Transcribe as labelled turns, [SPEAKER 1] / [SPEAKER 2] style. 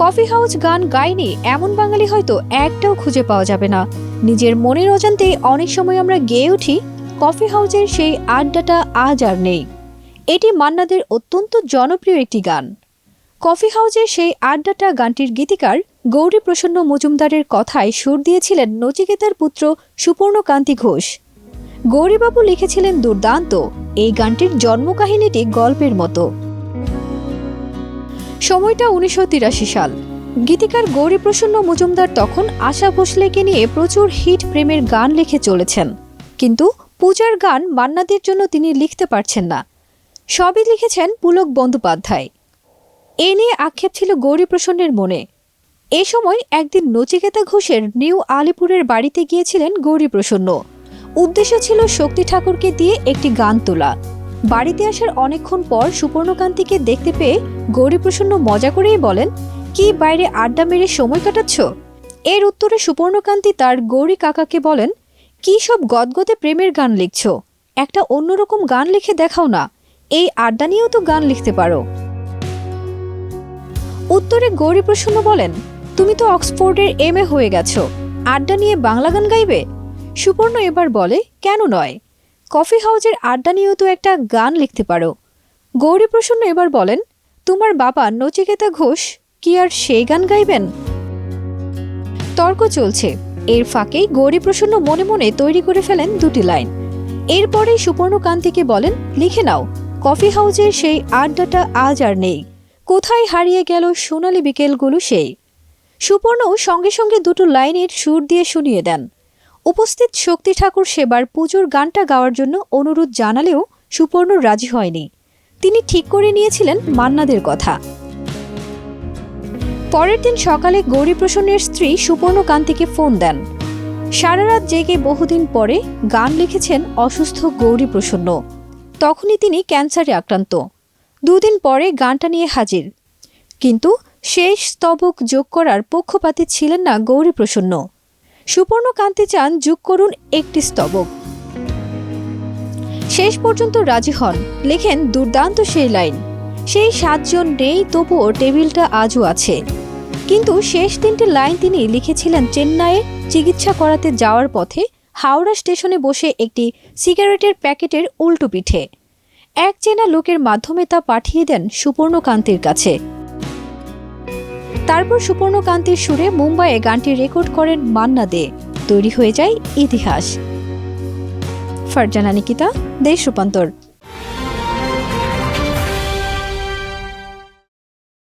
[SPEAKER 1] Coffee house গান gynae এমন বাঙালি হয়তো একটাও খুঁজে পাওয়া যাবে না। নিজের মনের অজান্তেই অনেক সময় আমরা গেয়ে উঠি, কফি হাউসের সেই আড্ডাটা আজ আর নেই। এটি মান্নাদের অত্যন্ত জনপ্রিয় একটি গান। কফি হাউসের সেই আড্ডাটা গানটির গীতিকার গৌরীপ্রসন্ন মজুমদারের কথায় সুর দিয়েছিলেন নচিকেতার পুত্র সুপর্ণকান্তি ঘোষ। গৌরীবাবু লিখেছিলেন দুর্দান্ত। এই গানটির জন্মকাহিনীটি গল্পের মতো। সময়টা 1983 সাল। গীতিকার গৌরীপ্রসন্ন মজুমদার তখন আশা ভোসলেকে নিয়ে প্রচুর হিট প্রেমের গান লিখে চলেছেন, কিন্তু পূজার গান মান্নাদের জন্য তিনি লিখতে পারছেন না। সবই লিখেছেন পুলক বন্দ্যোপাধ্যায়। এ নিয়ে আক্ষেপ ছিল গৌরীপ্রসন্নের মনে। এ সময় একদিন নচিকেতা ঘোষের নিউ আলিপুরের বাড়িতে গিয়েছিলেন গৌরীপ্রসন্ন। উদ্দেশ্য ছিল শক্তি ঠাকুরকে দিয়ে একটি গান তোলা। বাড়িতে আসার অনেকক্ষণ পর সুপর্ণকান্তিকে দেখতে পেয়ে গৌরীপ্রসন্ন মজা করেই বলেন, কি বাইরে আড্ডা মেরে সময় কাটাচ্ছ? এর উত্তরে সুপর্ণকান্তি তার গৌরী কাকাকে বলেন, কি সব গদগদে প্রেমের গান লিখছ? একটা অন্যরকম গান লিখে দেখাও না। এই আড্ডা নিয়েও তো গান লিখতে পারো। উত্তরে গৌরীপ্রসন্ন বলেন, তুমি তো অক্সফোর্ডের MA হয়ে গেছো, আড্ডা নিয়ে বাংলা গান গাইবে? সুপর্ণ এবার বলে, কেন নয়, কফি হাউসের আড্ডা নিয়েও তো একটা গান লিখতে পারো। গৌরীপ্রসন্ন এবার বলেন, তোমার বাবা নচিকেতা ঘোষ কি আর সেই গান গাইবেন? তর্ক চলছে। এর ফাঁকেই গৌরীপ্রসন্ন মনে মনে তৈরি করে ফেলেন দুটি লাইন। এরপরেই সুপর্ণকান্তিকে বলেন, লিখে নাও, কফি হাউসের সেই আড্ডাটা আজ আর নেই, কোথায় হারিয়ে গেল সোনালি বিকেলগুলো সেই। সুপর্ণও সঙ্গে সঙ্গে দুটো লাইনের সুর দিয়ে শুনিয়ে দেন। উপস্থিত শক্তি ঠাকুর সেবার পুজোর গানটা গাওয়ার জন্য অনুরোধ জানালেও সুপর্ণ রাজি হয়নি। তিনি ঠিক করে নিয়েছিলেন মান্নাদের কথা। পরের দিন সকালে গৌরীপ্রসন্নের স্ত্রী সুপর্ণকান্তিকে ফোন দেন। সারা রাত জেগে বহুদিন পরে গান লিখেছেন অসুস্থ গৌরীপ্রসন্ন। তখনই তিনি ক্যান্সারে আক্রান্ত। দুদিন পরে গানটা নিয়ে হাজির, কিন্তু শেষ স্তবক যোগ করার পক্ষপাতী ছিলেন না গৌরীপ্রসন্ন। সুপর্ণকান্তি চান যোগ করুন একটি স্তবক। শেষ পর্যন্ত রাজি হন, লেখেন দুর্দান্ত সেই লাইন, সেই 7 জন নেই তবুও টেবিলটা আজও আছে। কিন্তু শেষ 3টি লাইন তিনি লিখেছিলেন চেন্নাইয়ে চিকিৎসা করাতে যাওয়ার পথে হাওড়া স্টেশনে বসে একটি সিগারেটের প্যাকেটের উল্টো পিঠে। এক চেনা লোকের মাধ্যমে তা পাঠিয়ে দেন সুপর্ণকান্তির কাছে। তারপর সুপর্ণকান্তির সুরে মুম্বাইয়ে গানটি রেকর্ড করেন মান্না দে। তৈরি হয়ে যায় ইতিহাস। ফারজানা নিকিতা, দেশ রূপান্তর।